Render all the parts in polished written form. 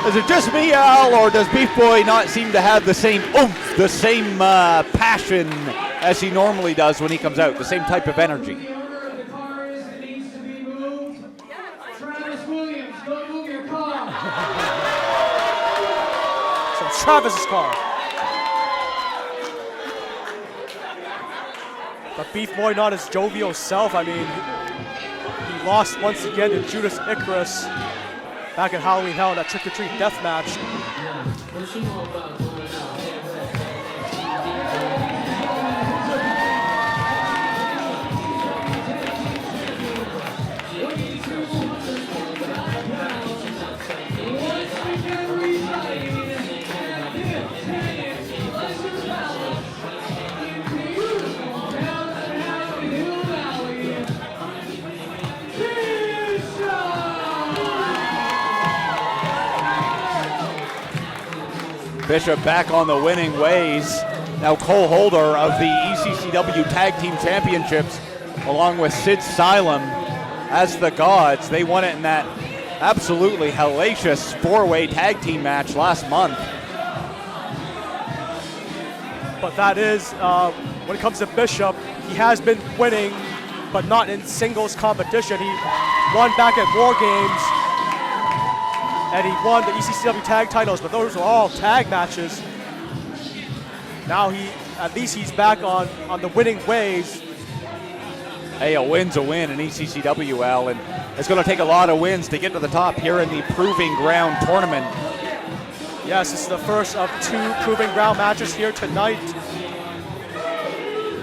Is it just me, Al, or does Beef Boy not seem to have the same oomph, the same passion as he normally does when he comes out, the same type of energy? So it's Travis's car. But Beef Boy not his jovial self. I mean, he lost once again to Judas Icarus back at Halloween Hell in that trick-or-treat death match. Bishop back on the winning ways. Now co-holder of the ECCW Tag Team Championships along with Sid Silem as the Gods. They won it in that absolutely hellacious four-way tag team match last month. But that is, when it comes to Bishop, he has been winning, but not in singles competition. He won back at War Games, and he won the ECCW tag titles, but those were all tag matches. Now at least he's back on the winning ways. Hey, a win's a win in ECCW, Al, and it's going to take a lot of wins to get to the top here in the Proving Ground tournament. Yes, this is the first of two Proving Ground matches here tonight.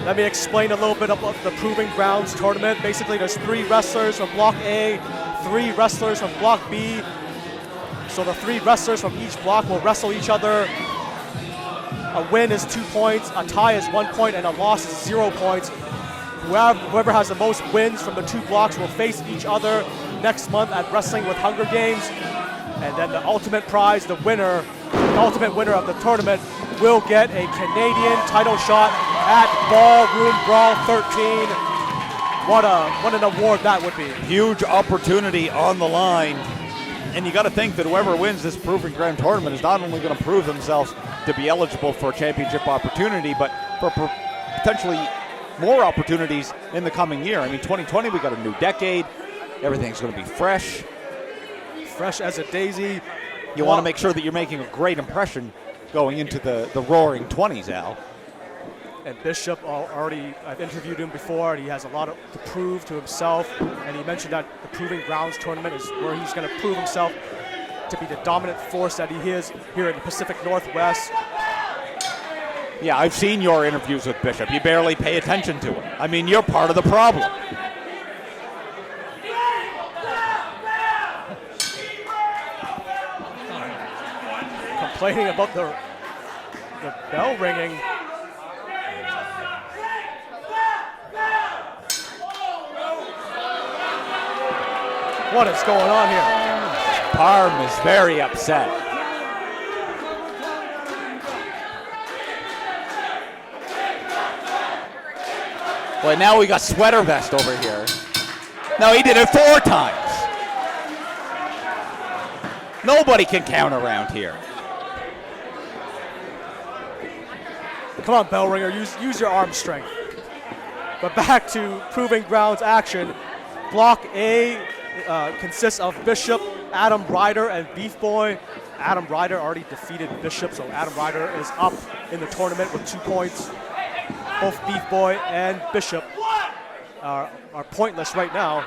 Let me explain a little bit about the Proving Grounds tournament. Basically, there's 3 wrestlers from Block A, 3 wrestlers from Block B. So the 3 wrestlers from each block will wrestle each other. A win is 2 points, a tie is 1 point, and a loss is 0 points. Whoever has the most wins from the 2 blocks will face each other next month at Wrestling with Hunger Games. And then the ultimate prize, the ultimate winner of the tournament, will get a Canadian title shot at Ballroom Brawl 13. What an award that would be. Huge opportunity on the line. And you got to think that whoever wins this Proving Ground tournament is not only going to prove themselves to be eligible for a championship opportunity, but for potentially more opportunities in the coming year. I mean, 2020, we got a new decade. Everything's going to be fresh. Fresh as a daisy. You want to make sure that you're making a great impression going into the roaring 20s, Al. And Bishop, I've interviewed him before, and he has a lot to prove to himself. And he mentioned that the Proving Grounds tournament is where he's going to prove himself to be the dominant force that he is here in the Pacific Northwest. Yeah, I've seen your interviews with Bishop. You barely pay attention to him. I mean, you're part of the problem. Complaining about the bell ringing. What is going on here? Parm is very upset. Well, now we got Sweater Vest over here. No, he did it 4 times. Nobody can count around here. Come on, bell ringer, use your arm strength. But back to Proving Grounds action. Block A consists of Bishop, Adam Ryder, and Beef Boy. Adam Ryder already defeated Bishop, so Adam Ryder is up in the tournament with 2 points. Both Beef Boy and Bishop are pointless right now.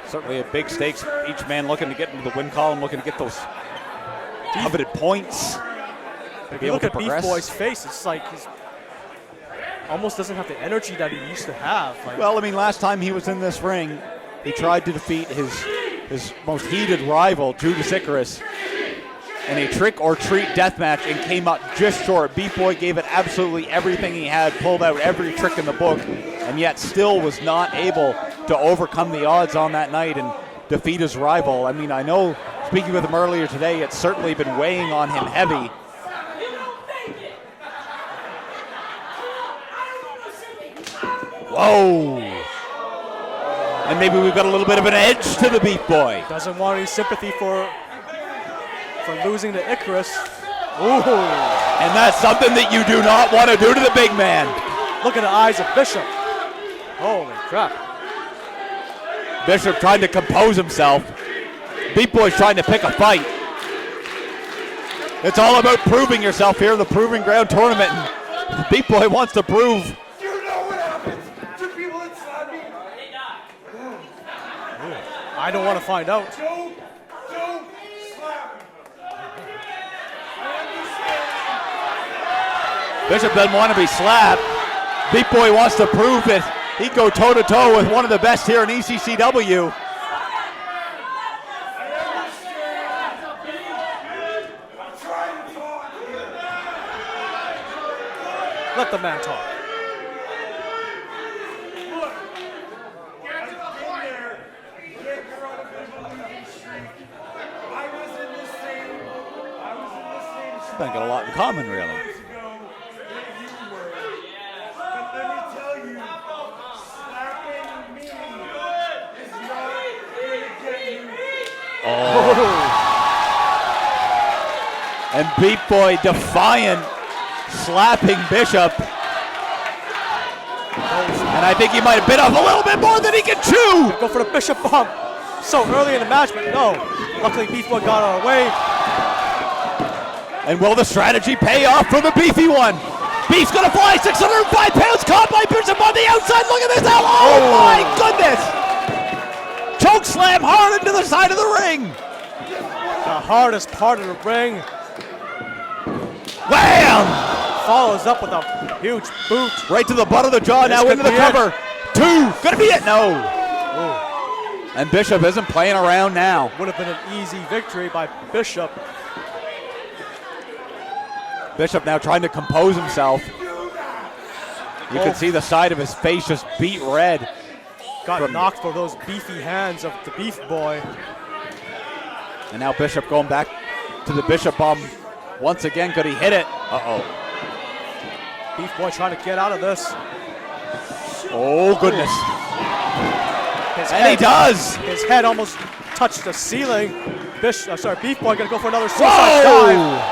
Certainly a big stakes. Each man looking to get into the win column, looking to get those coveted points. If you look at Beef Boy's face, it's like he's almost doesn't have the energy that he used to have. Well, I mean, last time he was in this ring, he tried to defeat his most heated rival, Judas Icarus, in a trick-or-treat death match and came up just short. Beef Boy gave it absolutely everything he had, pulled out every trick in the book, and yet still was not able to overcome the odds on that night and defeat his rival. I mean, I know, speaking with him earlier today, it's certainly been weighing on him heavy. Whoa! And maybe we've got a little bit of an edge to the Beef Boy. Doesn't want any sympathy for losing to Icarus. Ooh. And that's something that you do not want to do to the big man. Look at the eyes of Bishop. Holy crap. Bishop trying to compose himself. Beef Boy's trying to pick a fight. It's all about proving yourself here in the Proving Ground tournament. And Beef Boy wants to prove. You know what happens to people that slap me? I don't want to find out. Don't slap me. Bishop doesn't want to be slapped. Beef Boy wants to prove it. He'd go toe-to-toe with one of the best here in ECCW. Let the man talk. They've got a lot in common, really. And Beef Boy defiant, slapping Bishop. And I think he might have bit off a little bit more than he can chew. Go for the Bishop bump so early in the match, but no. Luckily, Beef Boy got out of the way. And will the strategy pay off for the beefy one? Beef's gonna fly, 605 pounds, caught by Bishop on the outside. Look at this, oh my goodness! Choke slam hard into the side of the ring. The hardest part of the ring. Wham! Follows up with a huge boot. Right to the butt of the jaw, now into the cover. 2, gonna be it, no. Ooh. And Bishop isn't playing around now. Would have been an easy victory by Bishop. Bishop now trying to compose himself. You can see the side of his face just beat red. Got knocked for those beefy hands of the Beef Boy. And now Bishop going back to the Bishop bomb. Once again, could he hit it? Uh-oh. Beef Boy trying to get out of this. Oh, goodness. And he does. His head almost touched the ceiling. Beef Boy gonna go for another suicide dive.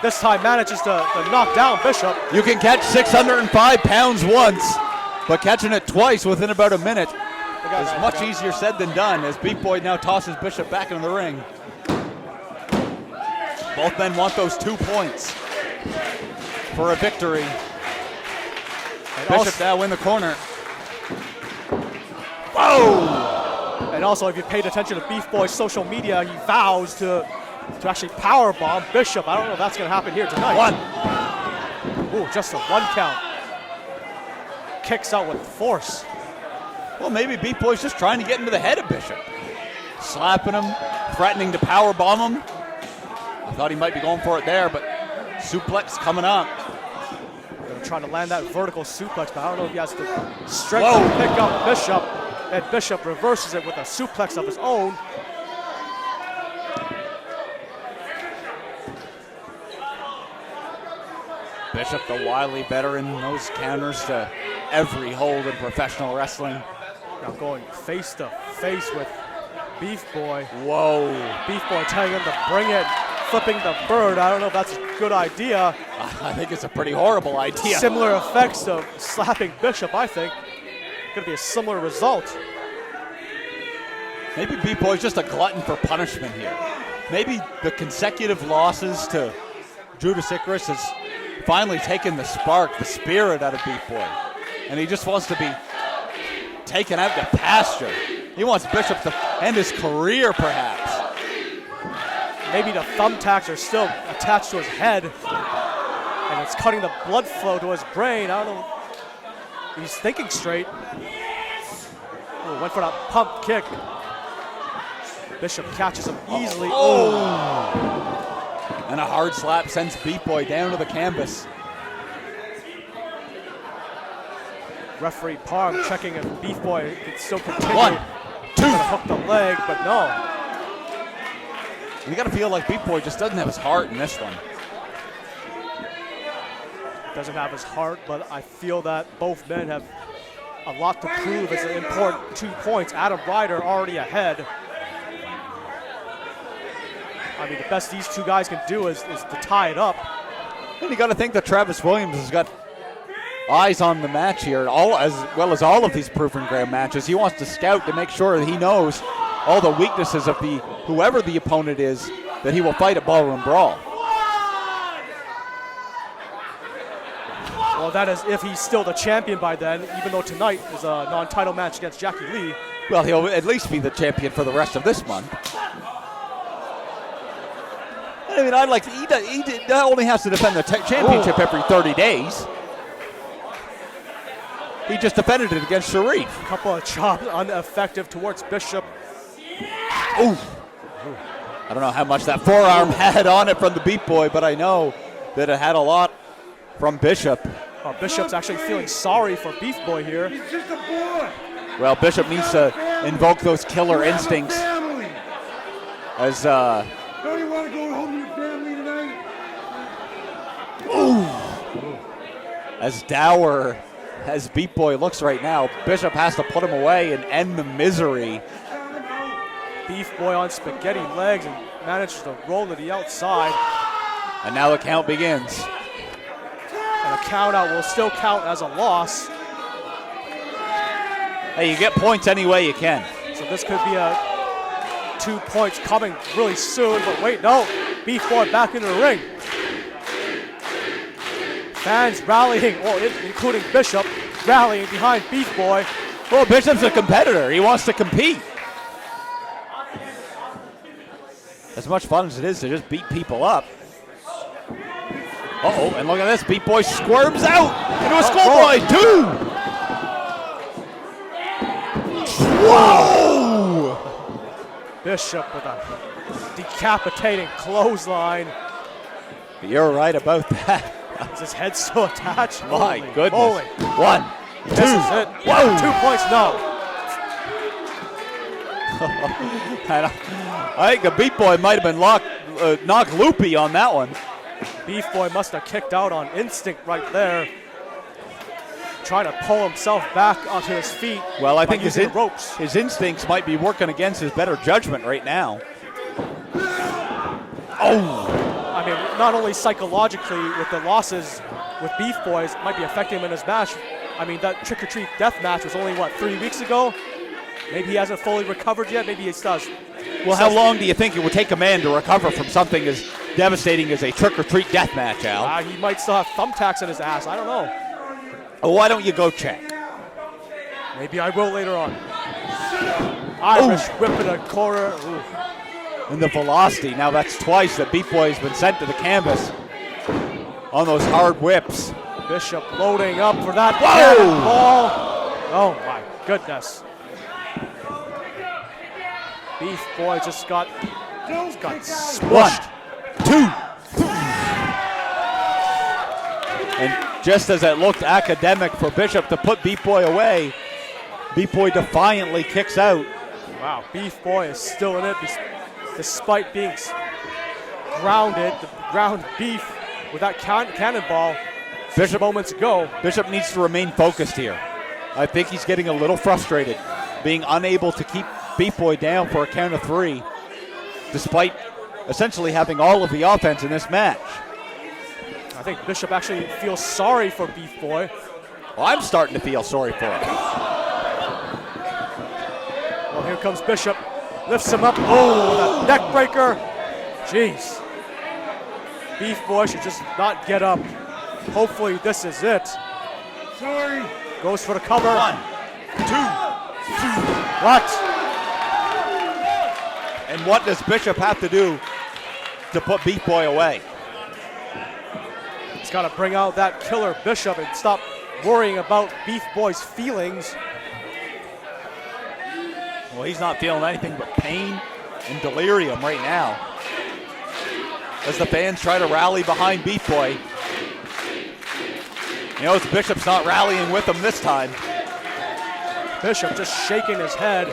This time manages to knock down Bishop. You can catch 605 pounds once, but catching it twice within about a minute is much easier said than done, as Beef Boy now tosses Bishop back into the ring. Both men want those 2 points for a victory. And Bishop now in the corner. Whoa! And also, if you paid attention to Beef Boy's social media, he vows to actually powerbomb Bishop. I don't know if that's going to happen here tonight. 1. Ooh, just a 1 count. Kicks out with force. Well, maybe Beef Boy's just trying to get into the head of Bishop. Slapping him, threatening to powerbomb him. I thought he might be going for it there, but suplex coming up. They're trying to land that vertical suplex, but I don't know if he has the strength to pick up Bishop. And Bishop reverses it with a suplex of his own. Bishop, the wily veteran, knows counters to every hold in professional wrestling. Now going face to face with Beef Boy. Whoa. Beef Boy telling him to bring it, flipping the bird. I don't know if that's a good idea. I think it's a pretty horrible idea. Similar effects to slapping Bishop, I think. Going to be a similar result. Maybe Beef Boy's just a glutton for punishment here. Maybe the consecutive losses to Judas Icarus has finally taken the spark, the spirit out of Beef Boy. And he just wants to be taken out to pasture. He wants Bishop to end his career, perhaps. Maybe the thumbtacks are still attached to his head, and it's cutting the blood flow to his brain. I don't know. He's thinking straight. Ooh, went for that pump kick. Bishop catches him easily. And a hard slap sends Beef Boy down to the canvas. Referee Parm checking if Beef Boy can still continue. 1, 2. Gonna hook the leg, but no. You gotta feel like Beef Boy just doesn't have his heart in this one. Doesn't have his heart, but I feel that both men have a lot to prove as an important 2 points. Adam Ryder already ahead. I mean, the best these two guys can do is to tie it up. And you got to think that Travis Williams has got eyes on the match here, as well as all of these proven ground matches. He wants to scout to make sure that he knows all the weaknesses of whoever the opponent is, that he will fight a ballroom brawl. Well, that is if he's still the champion by then, even though tonight is a non-title match against Jackie Lee. Well, he'll at least be the champion for the rest of this month. I mean, he only has to defend the championship every 30 days. He just defended it against Sharif. A couple of chops, ineffective towards Bishop. Ooh. I don't know how much that forearm had on it from the Beat Boy, but I know that it had a lot from Bishop. Oh, Bishop's actually feeling sorry for Beef Boy here. He's just a boy. Well, Bishop needs to invoke those killer instincts Family. as Don't you want to go home to your family tonight? as dour as Beat Boy looks right now. Bishop has to put him away and end the misery. Beef Boy on spaghetti legs and manages to roll to the outside. And now the count begins. And a count out will still count as a loss. Hey, you get points any way you can. So this could be a 2 points coming really soon, but wait, no. Beef Boy back into the ring. Fans rallying, including Bishop, rallying behind Beef Boy. Well, Bishop's a competitor. He wants to compete. As much fun as it is to just beat people up. Uh-oh, and look at this. Beat Boy squirms out into a schoolboy. 2. Whoa! Bishop with a decapitating clothesline. You're right about that. Is his head still attached? My Holy goodness. moly. 1, 2. This is it. Whoa! 2 points, no. I think the Beat Boy might have been knocked loopy on that one. Beef Boy must have kicked out on instinct right there. Trying to pull himself back onto his feet. Well, I think using the ropes. his instincts might be working against his better judgment right now. Oh! I mean, not only psychologically with the losses with Beef Boys, might be affecting him in his match. I mean, that Trick or Treat death match was only, 3 weeks ago? Maybe he hasn't fully recovered yet. Maybe he does. Well, how long do you think it would take a man to recover from something as devastating as a Trick or Treat death match, Al? He might still have thumbtacks in his ass. I don't know. Oh, why don't you go check? Maybe I will later on. Irish whip in a corner. Ooh. And the velocity. Now that's twice that Beat Boy has been sent to the canvas on those hard whips. Bishop loading up for that Whoa! cannonball. Oh my goodness. Beef Boy just got smushed. 1, 2. And just as it looked academic for Bishop to put Beat Boy away, Beat Boy defiantly kicks out. Wow, Beef Boy is still in it despite being grounded, the ground beef with that cannonball Bishop moments ago. Bishop needs to remain focused here. I think he's getting a little frustrated, being unable to keep Beat Boy down for a count of 3, despite essentially having all of the offense in this match. I think Bishop actually feels sorry for Beef Boy. Well, I'm starting to feel sorry for him. Well, here comes Bishop. Lifts him up. Oh, that neck breaker. Jeez. Beef Boy should just not get up. Hopefully this is it. Sorry. Goes for the cover. 1, 2. What? And what does Bishop have to do to put Beat Boy away? He's got to bring out that killer Bishop and stop worrying about Beef Boy's feelings. Well, he's not feeling anything but pain and delirium right now, as the fans try to rally behind Beef Boy. You know, Bishop's not rallying with him this time. Bishop just shaking his head.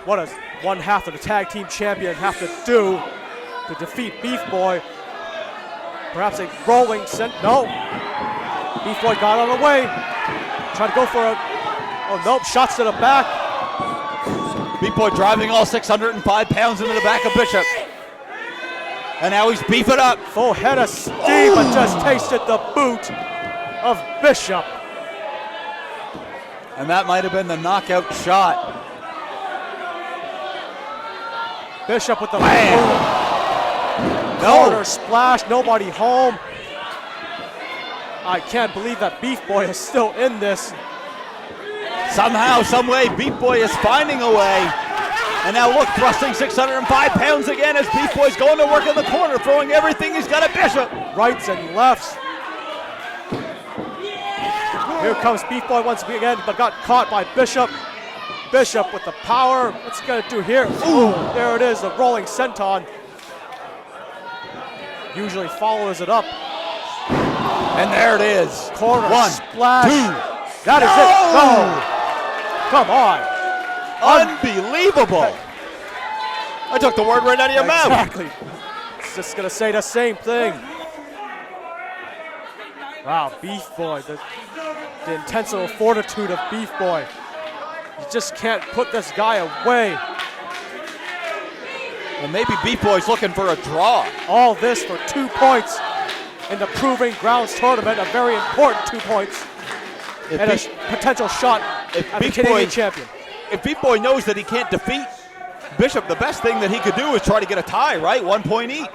What does one half of the tag team champion have to do to defeat Beef Boy? Perhaps a rolling sent. No. Beef Boy got out of the way. Trying to go for a, oh nope, shots to the back. Beef Boy driving all 605 pounds into the back of Bishop. And now he's beefing up. Full head of steam, but just tasted the boot of Bishop. And that might have been the knockout shot. Bishop with the No. corner splash, nobody home. I can't believe that Beef Boy is still in this. Somehow, some way, Beef Boy is finding a way. And now look, thrusting 605 pounds again as Beef Boy's going to work in the corner, throwing everything he's got at Bishop. Rights and lefts. Here comes Beef Boy once again, but got caught by Bishop. Bishop with the power. What's he gonna do here? Ooh, there it is, the rolling senton. Usually follows it up. And there it is. Corner One, splash. two. That is it. No. Come on. Unbelievable. I took the word right out of your mouth. Exactly. It's just gonna say the same thing. Wow, Beef Boy, the intense fortitude of Beef Boy. You just can't put this guy away. Well, maybe Beef Boy's looking for a draw. All this for 2 points in the Proving Grounds tournament, a very important 2 points, If and a Beef- potential shot if at the Beef Canadian Boy- champion. If Beef Boy knows that he can't defeat Bishop, the best thing that he could do is try to get a tie, right? 1 point each.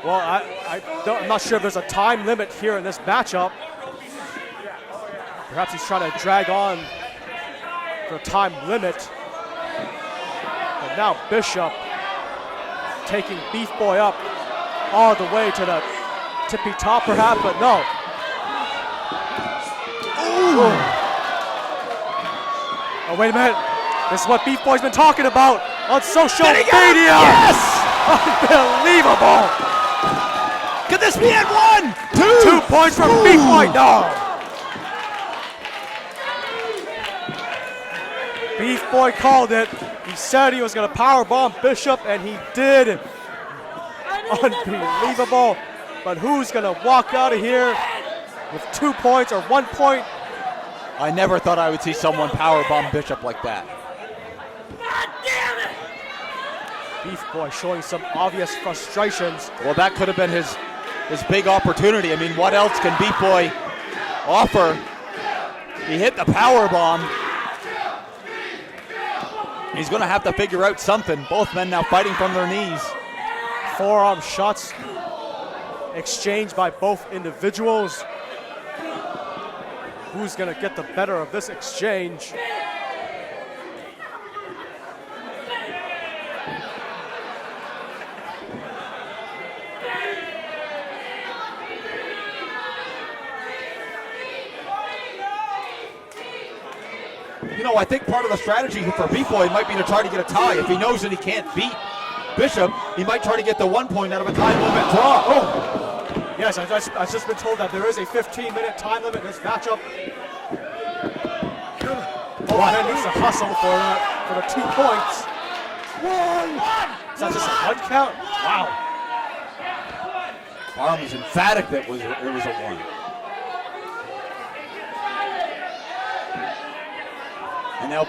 Well, I'm not sure if there's a time limit here in this matchup. Perhaps he's trying to drag on for a time limit. But now Bishop taking Beef Boy up all the way to the tippy top perhaps, but no. Ooh. Oh, wait a minute. This is what Beef Boy's been talking about on social media. Yes! Unbelievable. Could this be at 1, 2? 2 points from Beef Boy. No. Beef Boy called it. He said he was going to powerbomb Bishop, and he did. Unbelievable. But who's going to walk out of here with 2 points or 1 point? I never thought I would see someone powerbomb Bishop like that. Beef Boy showing some obvious frustrations. Well, that could have been his big opportunity. I mean, what else can Beef Boy offer? He hit the power bomb. He's going to have to figure out something. Both men now fighting from their knees. Forearm shots exchanged by both individuals. Who's going to get the better of this exchange? You know, I think part of the strategy for Beef Boy might be to try to get a tie. If he knows that he can't beat Bishop, he might try to get the 1 point out of a time limit draw. Oh! Yes, I've just been told that there is a 15-minute time limit in this matchup. Oh, man needs to hustle for the 2 points. Is that just a 1 count? Wow. Barham was emphatic that it was a 1. And now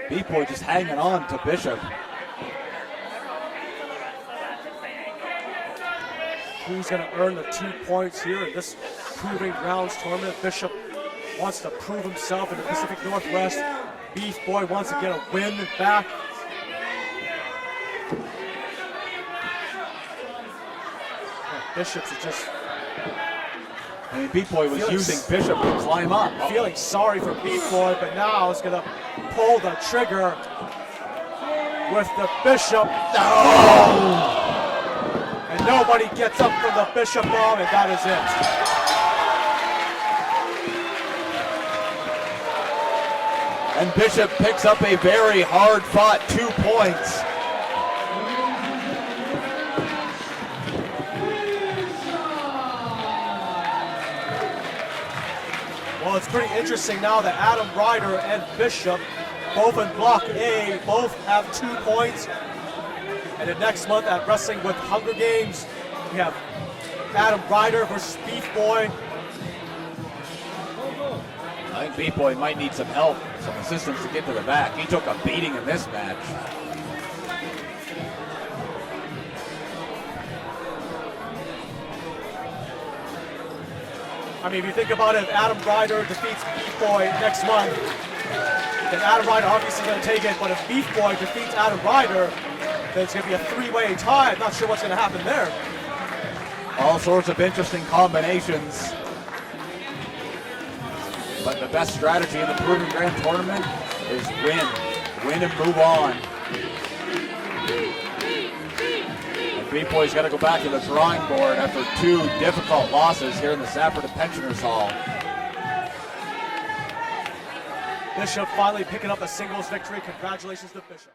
Beef Boy just hanging on to Bishop. Who's going to earn the 2 points here in this Proving Grounds tournament? Bishop wants to prove himself in the Pacific Northwest. Beef Boy wants to get a win back. Bishop's just I mean, Beef Boy was using Bishop to climb up. feeling sorry for Beef Boy, but now he's going to pull the trigger with the Bishop. Oh! And nobody gets up from the Bishop bomb, and that is it. And Bishop picks up a very hard-fought 2 points. Well, it's pretty interesting now that Adam Ryder and Bishop, both in Block A, both have 2 points. And then next month at Wrestling with Hunger Games, we have Adam Ryder versus Beef Boy. think Beat Boy might need some help, some assistance to get to the back. He took a beating in this match. I mean, if you think about it, if Adam Ryder defeats Beef Boy next month, then Adam Ryder obviously going to take it. But if Beef Boy defeats Adam Ryder, then it's going to be a three-way tie. I'm not sure what's going to happen there. All sorts of interesting combinations. But the best strategy in the Proving Grand Tournament is win. Win and move on. And Beat Boy's got to go back to the drawing board after two difficult losses here in the Sapperton Pensioners Hall. Bishop finally picking up a singles victory. Congratulations to Bishop.